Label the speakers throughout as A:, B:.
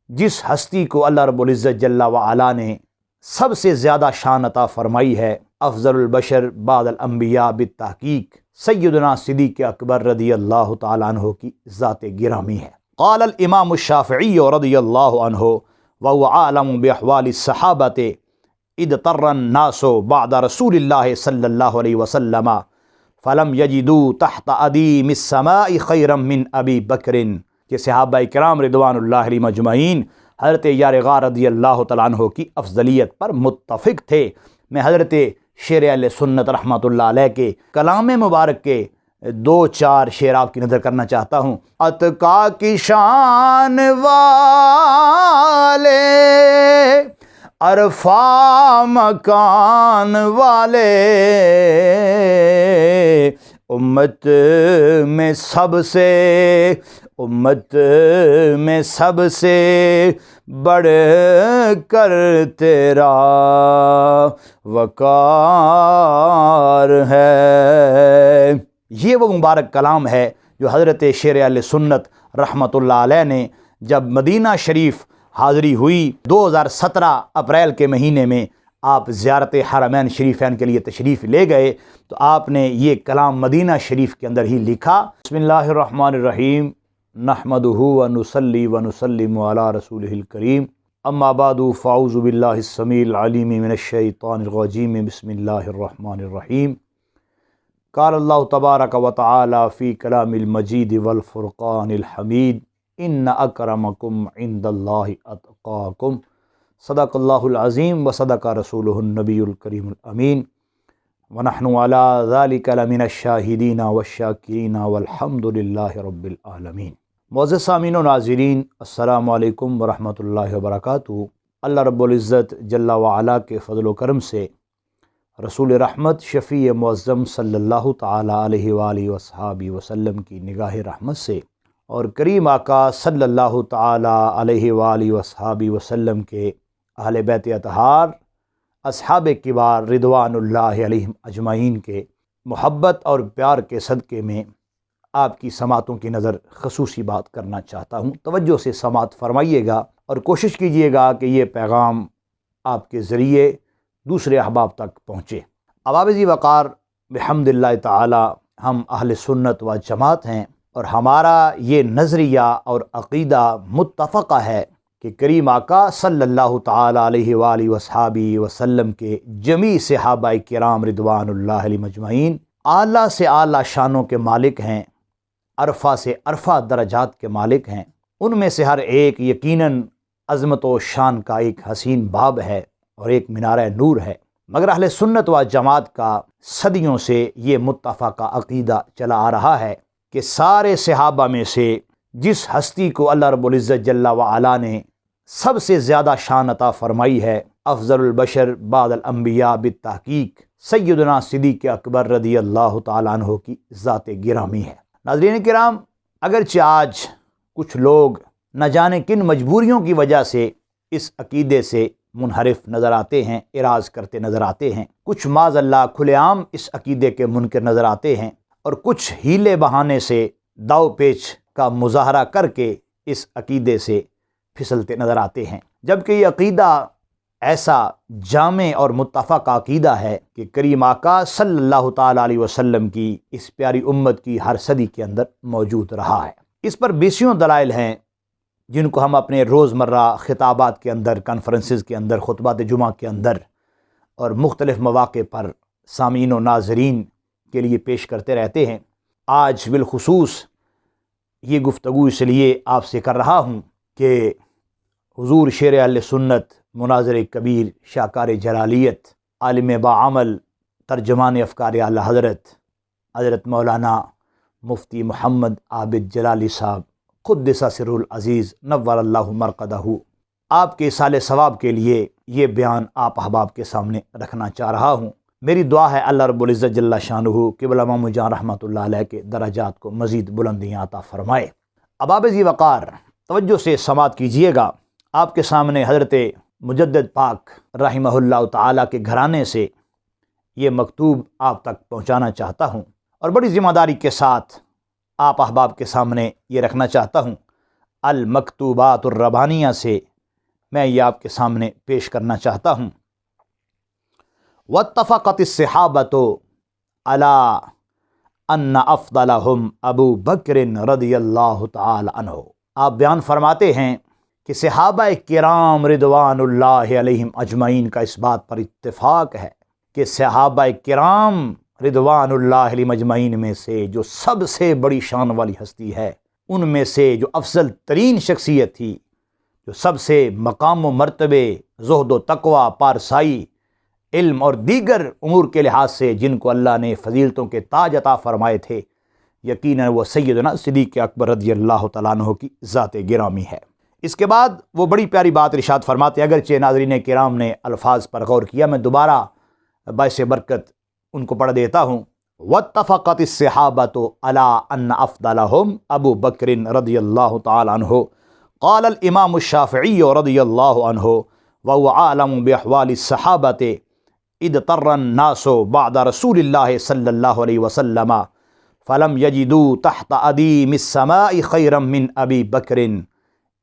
A: جس ہستی کو اللہ رب العزت جل وعلا نے سب سے زیادہ شان عطا فرمائی ہے، افضل البشر بعد الانبیاء بالتحقیق سیدنا صدیق اکبر رضی اللہ تعالیٰ عنہ کی ذات گرامی ہے۔ قال الامام الشافعی رضی اللہ عنہ وهو عالم باحوال الصحابۃ اذ اضطر الناس بعد رسول اللہ صلی اللہ علیہ وسلم فلم یجدوا تحت ادیم السماء خیرا من ابی بکر، کہ صحابہ کرام رضوان اللہ علیہم اجمعین حضرت یار غار رضی اللہ تعالیٰ عنہ کی افضلیت پر متفق تھے۔ میں حضرت شیر اہل سنت رحمۃ اللہ علیہ کے کلام مبارک کے 2-4 شعر آپ کی نظر کرنا چاہتا ہوں۔ اتقا کی شان والے، عرفہ مکان والے، امت میں سب سے بڑھ کر تیرا وقار ہے۔ یہ وہ مبارک کلام ہے جو حضرت شیر اہل سنت رحمۃ اللہ علیہ نے جب مدینہ شریف حاضری ہوئی 2017 اپریل کے مہینے میں آپ زیارت حرمین شریفین کے لیے تشریف لے گئے، تو آپ نے یہ کلام مدینہ شریف کے اندر ہی لکھا۔ بسم اللہ الرحمن الرحیم، نحمدہ ونصلی ونسلم علی رسولہ الکریم، اما بعد فاعوذ باللہ السمیع العلیم من الشیطان الرجیم، بسم اللہ الرحمن الرحیم۔ قال اللہ تبارک و تعالی فی کلام المجید والفرقان الحمید، ان اکرمکم عند اللہ اتقاکم، صدق اللہ العظیم و صدق رسولہ النبی الکریم الامین، ونحن علی ذلک لمن الشاہدین والشاکرین والحمد للہ رب العالمین۔ معزز سامعین و ناظرین، السلام علیکم ورحمۃ اللہ وبرکاتہ۔ اللہ رب العزت جل وعلا کے فضل و کرم سے رسول رحمت شفیع معظم صلی اللہ تعالی علیہ وآلہ وصحابہ وسلم کی نگاہ رحمت سے اور کریم آقا صلی اللہ تعالی علیہ وآلہ وصحابہ وسلم کے اہل بیت اطہار اصحاب کبار رضوان اللہ علیہم اجمعین کے محبت اور پیار کے صدقے میں آپ کی سماعتوں کی نظر خصوصی بات کرنا چاہتا ہوں۔ توجہ سے سماعت فرمائیے گا اور کوشش کیجیے گا کہ یہ پیغام آپ کے ذریعے دوسرے احباب تک پہنچے۔ عوابض وقار بحمد اللہ تعالی ہم اہل سنت و جماعت ہیں، اور ہمارا یہ نظریہ اور عقیدہ متفقہ ہے کہ کریم آقا صلی اللہ تعالی علیہ وآلہ وصحابہ وسلم کے جمیع صحابہ کرام رضوان اللہ علیہم اجمعین اعلیٰ سے اعلیٰ شانوں کے مالک ہیں، عرفہ سے عرفہ درجات کے مالک ہیں۔ ان میں سے ہر ایک یقیناً عظمت و شان کا ایک حسین باب ہے اور ایک مینارہ نور ہے، مگر اہل سنت و جماعت کا صدیوں سے یہ متفقہ عقیدہ چلا آ رہا ہے کہ سارے صحابہ میں سے جس ہستی کو اللہ رب العزت جل وعلا نے سب سے زیادہ شان عطا فرمائی ہے، افضل البشر بعد الانبیاء بالتحقیق سیدنا صدیق اکبر رضی اللہ تعالیٰ عنہ کی ذات گرامی ہے۔ ناظرین کرام، اگرچہ آج کچھ لوگ نہ جانے کن مجبوریوں کی وجہ سے اس عقیدے سے منحرف نظر آتے ہیں، اعراض کرتے نظر آتے ہیں، کچھ معاذ اللہ کھلے عام اس عقیدے کے منکر نظر آتے ہیں، اور کچھ ہیلے بہانے سے داؤ پیچ کا مظاہرہ کر کے اس عقیدے سے پھسلتے نظر آتے ہیں، جبکہ یہ عقیدہ ایسا جامع اور متفق عقیدہ ہے کہ کریم آقا صلی اللہ تعالی علیہ وسلم کی اس پیاری امت کی ہر صدی کے اندر موجود رہا ہے۔ اس پر بیسیوں دلائل ہیں جن کو ہم اپنے روزمرہ خطابات کے اندر، کانفرنسز کے اندر، خطبات جمعہ کے اندر اور مختلف مواقع پر سامعین و ناظرین کے لیے پیش کرتے رہتے ہیں۔ آج بالخصوص یہ گفتگو اس لیے آپ سے کر رہا ہوں کہ حضور شیر اہل سنت، مناظر کبیر، شاکار جلالیت، عالم باعمل، ترجمان افکار اعلی حضرت مولانا مفتی محمد عابد جلالی صاحب قدس سر العزیز نور اللہ مرقدہ، آپ کے ایصال ثواب کے لیے یہ بیان آپ احباب کے سامنے رکھنا چاہ رہا ہوں۔ میری دعا ہے اللہ رب العزت جل شانہ قبلہ امام جان رحمۃ اللہ علیہ کے درجات کو مزید بلندیاں عطا فرمائے۔ عوابض وقار توجہ سے سماعت کیجیے گا، آپ کے سامنے حضرت مجدد پاک رحمہ اللہ تعالیٰ کے گھرانے سے یہ مکتوب آپ تک پہنچانا چاہتا ہوں، اور بڑی ذمہ داری کے ساتھ آپ احباب کے سامنے یہ رکھنا چاہتا ہوں۔ المکتوبات الربانیہ سے میں یہ آپ کے سامنے پیش کرنا چاہتا ہوں۔ واتفقت الصحابۃ علی ان افضلہم ابو بکر رضی اللہ تعالی عنہ۔ آپ بیان فرماتے ہیں کہ صحابہ کرام رضوان اللہ علیہم اجمعین کا اس بات پر اتفاق ہے کہ صحابہ کرام رضوان اللہ علیہم اجمعین میں سے جو سب سے بڑی شان والی ہستی ہے، ان میں سے جو افضل ترین شخصیت تھی، جو سب سے مقام و مرتبے، زہد و تقوی، پارسائی، علم اور دیگر امور کے لحاظ سے جن کو اللہ نے فضیلتوں کے تاج عطا فرمائے تھے، یقیناً وہ سیدنا صدیق اکبر رضی اللہ تعالیٰ عنہ کی ذات گرامی ہے۔ اس کے بعد وہ بڑی پیاری بات ارشاد فرماتے ہیں، اگرچہ ناظرین کرام نے الفاظ پر غور کیا، میں دوبارہ باعث برکت ان کو پڑھ دیتا ہوں۔ واتفقت الصحابۃ علی ان افضلہم ابو بکر رضی اللہ تعالی عنہ قال الامام الشافعی رضی اللہ عنہ وهو عالم باحوال الصحابۃ اضطر الناس بعد رسول اللہ صلی اللہ علیہ وسلم فلم یجدوا تحت ادیم السماء خیرا من ابی بکر۔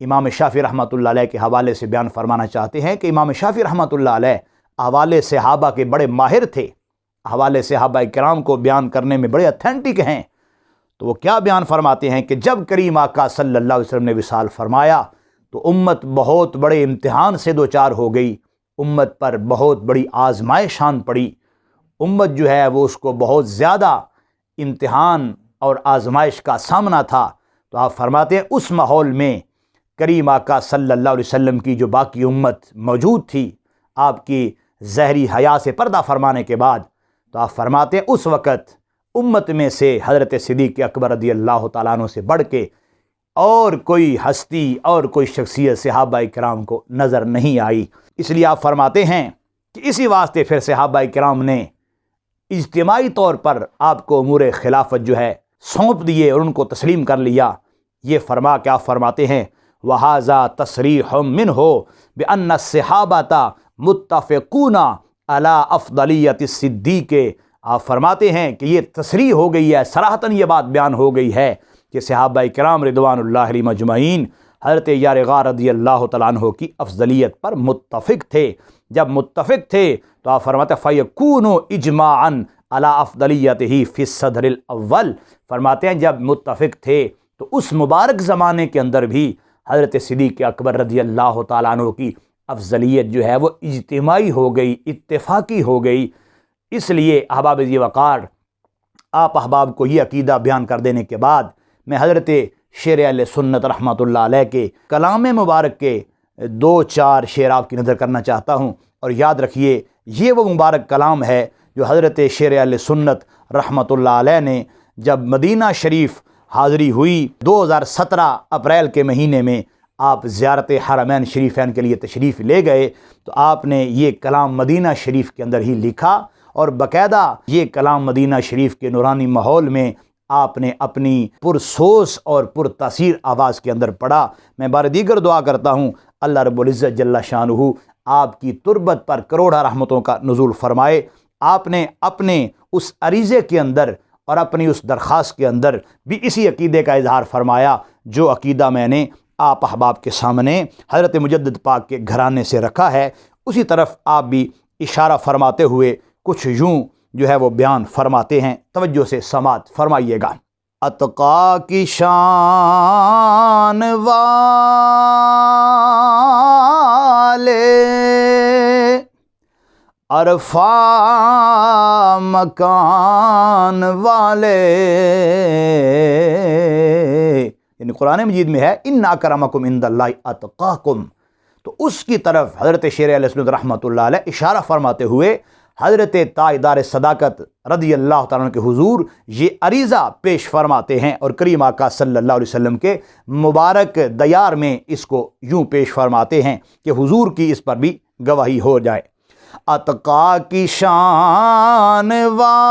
A: امام شافعی رحمۃ اللہ علیہ کے حوالے سے بیان فرمانا چاہتے ہیں کہ امام شافعی رحمۃ اللہ علیہ حوالے صحابہ کے بڑے ماہر تھے، حوالے صحابہ کرام کو بیان کرنے میں بڑے اتھینٹک ہیں۔ تو وہ کیا بیان فرماتے ہیں کہ جب کریم آقا صلی اللہ علیہ وسلم نے وصال فرمایا تو امت بہت بڑے امتحان سے دوچار ہو گئی، امت پر بہت بڑی آزمائش آن پڑی، امت جو ہے وہ اس کو بہت زیادہ امتحان اور آزمائش کا سامنا تھا۔ تو آپ فرماتے ہیں اس ماحول میں کریم آقا صلی اللہ علیہ وسلم کی جو باقی امت موجود تھی، آپ کی ظاہری حیا سے پردہ فرمانے کے بعد، تو آپ فرماتے ہیں اس وقت امت میں سے حضرت صدیق اکبر رضی اللہ تعالیٰ عنہ سے بڑھ کے اور کوئی ہستی اور کوئی شخصیت صحابہ کرام کو نظر نہیں آئی۔ اس لیے آپ فرماتے ہیں کہ اسی واسطے پھر صحابہ کرام نے اجتماعی طور پر آپ کو امور خلافت جو ہے سونپ دیے اور ان کو تسلیم کر لیا۔ یہ فرما کے آپ فرماتے ہیں وَهَذَا تَصْرِيحٌ مِّنْهُ بِأَنَّ الصِّحَابَةَ مُتَّفِقُونَ عَلَىٰ أَفْضَلِيَّةِ الصِّدِّيقِ۔ آپ فرماتے ہیں کہ یہ تصریح ہو گئی ہے، صراحتاً یہ بات بیان ہو گئی ہے کہ صحابہ کرام رضوان اللہ علیہم اجمعین حضرت یار غار رضی اللہ تعالیٰ عنہ کی افضلیت پر متفق تھے۔ جب متفق تھے تو آپ فرماتے ہیں فَيَكُونُ إِجْمَاعًا عَلَىٰ أَفْضَلِيَّتِهِ فِي الصَّدْرِ الْأَوَّلِ۔ فرماتے ہیں جب متفق تھے تو اس مبارک زمانے کے اندر بھی حضرت صدیق اکبر رضی اللہ تعالیٰ عنہ کی افضلیت جو ہے وہ اجتماعی ہو گئی، اتفاقی ہو گئی۔ اس لیے احباب ذی وقار، آپ احباب کو یہ عقیدہ بیان کر دینے کے بعد میں حضرت شیر اہل سنت رحمۃ اللہ علیہ کے کلام مبارک کے 2-4 شعر آپ کی نظر کرنا چاہتا ہوں۔ اور یاد رکھیے یہ وہ مبارک کلام ہے جو حضرت شیر اہل سنت رحمۃ اللہ علیہ نے جب مدینہ شریف حاضری ہوئی 2017 اپریل کے مہینے میں آپ زیارت حرمین شریفین کے لیے تشریف لے گئے، تو آپ نے یہ کلام مدینہ شریف کے اندر ہی لکھا اور باقاعدہ یہ کلام مدینہ شریف کے نورانی ماحول میں آپ نے اپنی پرسوس اور پرتاثیر آواز کے اندر پڑھا۔ میں بار دیگر دعا کرتا ہوں اللہ رب العزت جل شانہ آپ کی تربت پر کروڑا رحمتوں کا نزول فرمائے۔ آپ نے اپنے اس عریضے کے اندر اور اپنی اس درخواست کے اندر بھی اسی عقیدے کا اظہار فرمایا جو عقیدہ میں نے آپ احباب کے سامنے حضرت مجدد پاک کے گھرانے سے رکھا ہے، اسی طرف آپ بھی اشارہ فرماتے ہوئے کچھ یوں جو ہے وہ بیان فرماتے ہیں، توجہ سے سماعت فرمائیے گا۔ اتقا کی شان والے عرفا مکان والے، یعنی قرآن مجید میں ہے ان اکرمکم عند اللہ اتقاکم، تو اس کی طرف حضرت شیر اہل سنت رحمۃ اللہ علیہ اشارہ فرماتے ہوئے حضرت تاجدار صداقت رضی اللہ تعالیٰ عنہ کے حضور یہ عریضہ پیش فرماتے ہیں اور کریم آقا صلی اللہ علیہ وسلم کے مبارک دیار میں اس کو یوں پیش فرماتے ہیں کہ حضور کی اس پر بھی گواہی ہو جائے۔ اتقا کی شان والے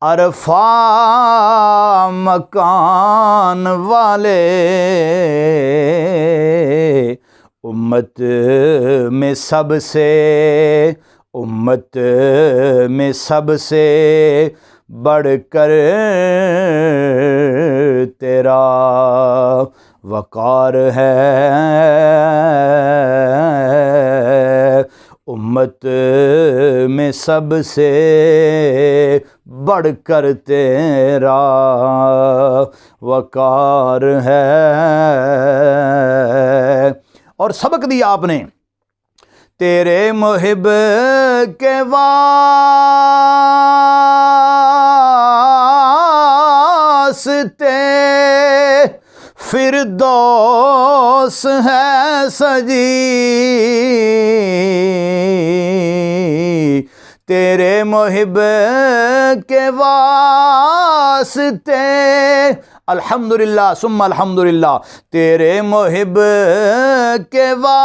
A: عرفا مکان والے، امت میں سب سے بڑھ کر تیرا وقار ہے، امت میں سب سے بڑھ کر تیرا وقار ہے۔ اور سبق دیا آپ نے، تیرے محب کے واسطے فردوس ہے سجی، تیرے محب کے واسطے، الحمدللہ ثم الحمدللہ، تیرے محب کے واسطے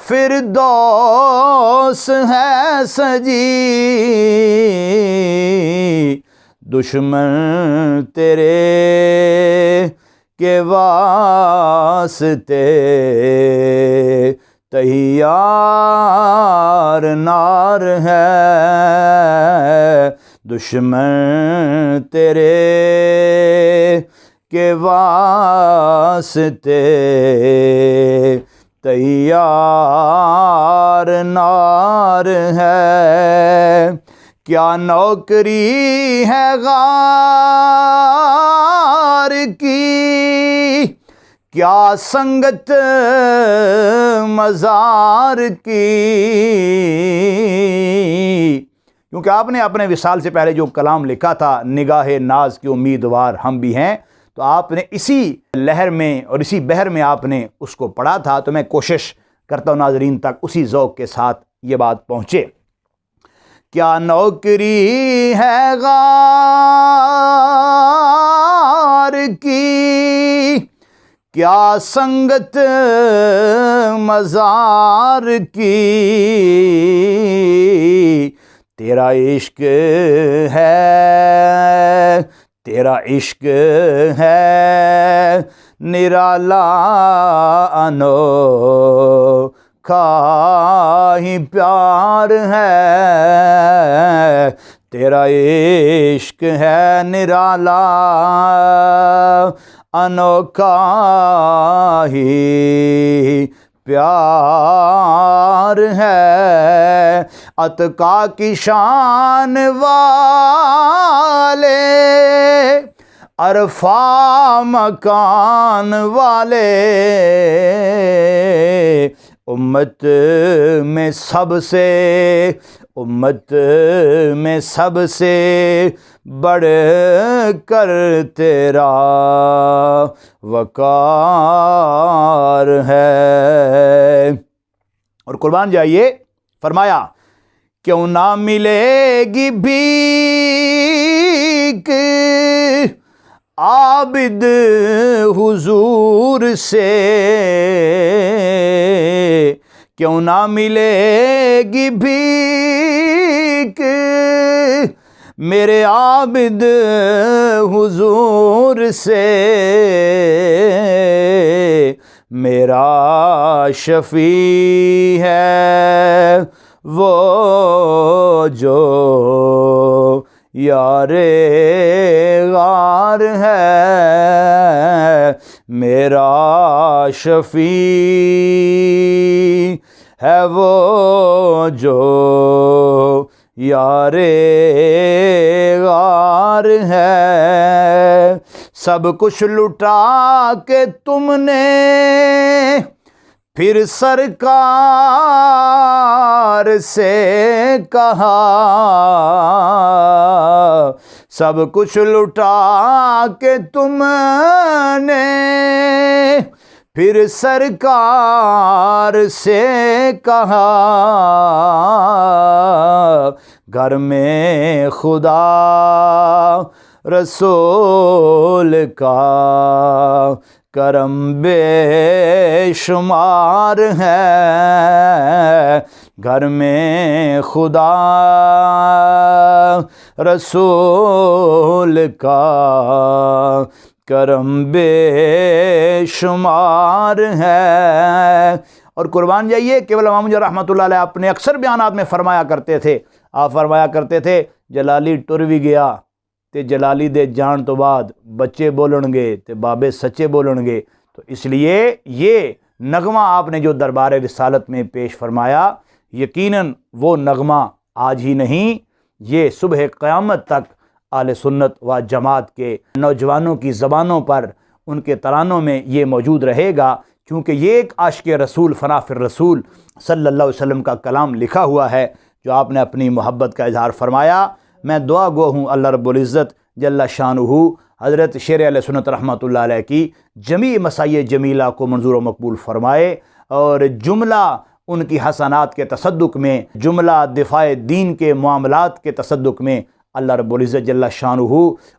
A: فردوس ہے سجی، دشمن تیرے کے واسطے تیار نار ہے، دشمن تیرے کے واسطے تیار نار ہے، کیا نوکری ہے غار کی، کیا سنگت مزار کی، کیونکہ آپ نے اپنے وصال سے پہلے جو کلام لکھا تھا، نگاہ ناز کے امیدوار ہم بھی ہیں، تو آپ نے اسی لہر میں اور اسی بحر میں آپ نے اس کو پڑھا تھا، تو میں کوشش کرتا ہوں ناظرین تک اسی ذوق کے ساتھ یہ بات پہنچے۔ کیا نوکری ہے غار کی، کیا سنگت مزار کی، تیرا عشق ہے، تیرا عشق ہے نرالا انوکھا ہی پیار ہے، تیرا عشق ہے نرالا انوکھا ہی پیار ہے، اتقا کی شان والے، عرفہ مکان والے، امت میں سب سے، امت میں سب سے بڑھ کر تیرا وقار ہے۔ اور قربان جائیے، فرمایا کیوں نہ ملے گی بھیک عابد حضور سے، کیوں نہ ملے گی بھیک میرے عابد حضور سے، میرا شفیع ہے وہ جو یار غار ہے، میرا شفیع ہے وہ جو یار غار ہے، سب کچھ لٹا کے تم نے پھر سرکار سے کہا، سب کچھ لٹا کے تم نے پھر سرکار سے کہا، گھر میں خدا رسول کا کرم بے شمار ہے، گھر میں خدا رسول کا کرم بے شمار ہے، اور قربان جائیے قبلہ امام جو رحمۃ اللہ علیہ اپنے اکثر بیانات میں فرمایا کرتے تھے، آپ فرمایا کرتے تھے جلالی ٹر بھی گیا تے جلالی دے جان تو بعد بچے بولن گے تے بابے سچے بولن گے۔ تو اس لیے یہ نغمہ آپ نے جو دربار رسالت میں پیش فرمایا، یقیناً وہ نغمہ آج ہی نہیں، یہ صبح قیامت تک اہل سنت و جماعت کے نوجوانوں کی زبانوں پر، ان کے ترانوں میں یہ موجود رہے گا، کیونکہ یہ ایک عاشق رسول فنا فی الرسول صلی اللہ علیہ وسلم کا کلام لکھا ہوا ہے، جو آپ نے اپنی محبت کا اظہار فرمایا۔ میں دعا گو ہوں اللہ رب العزت جل شانہ حضرت شیر اہل سنت رحمۃ اللہ علیہ کی جمیع مسائی جمیلہ کو منظور و مقبول فرمائے، اور جملہ ان کی حسنات کے تصدق میں، جملہ دفاع دین کے معاملات کے تصدق میں اللہ رب العزت جل شانہ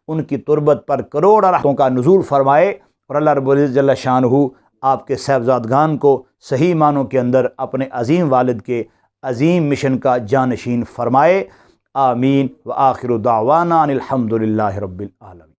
A: ان کی تربت پر کروڑ رحمتوں کا نزول فرمائے، اور اللہ رب العزت جل شانہ آپ کے صاحبزادگان کو صحیح معنوں کے اندر اپنے عظیم والد کے عظیم مشن کا جانشین فرمائے۔ آمین وآخر دعوانا ان الحمد للہ رب العالمین۔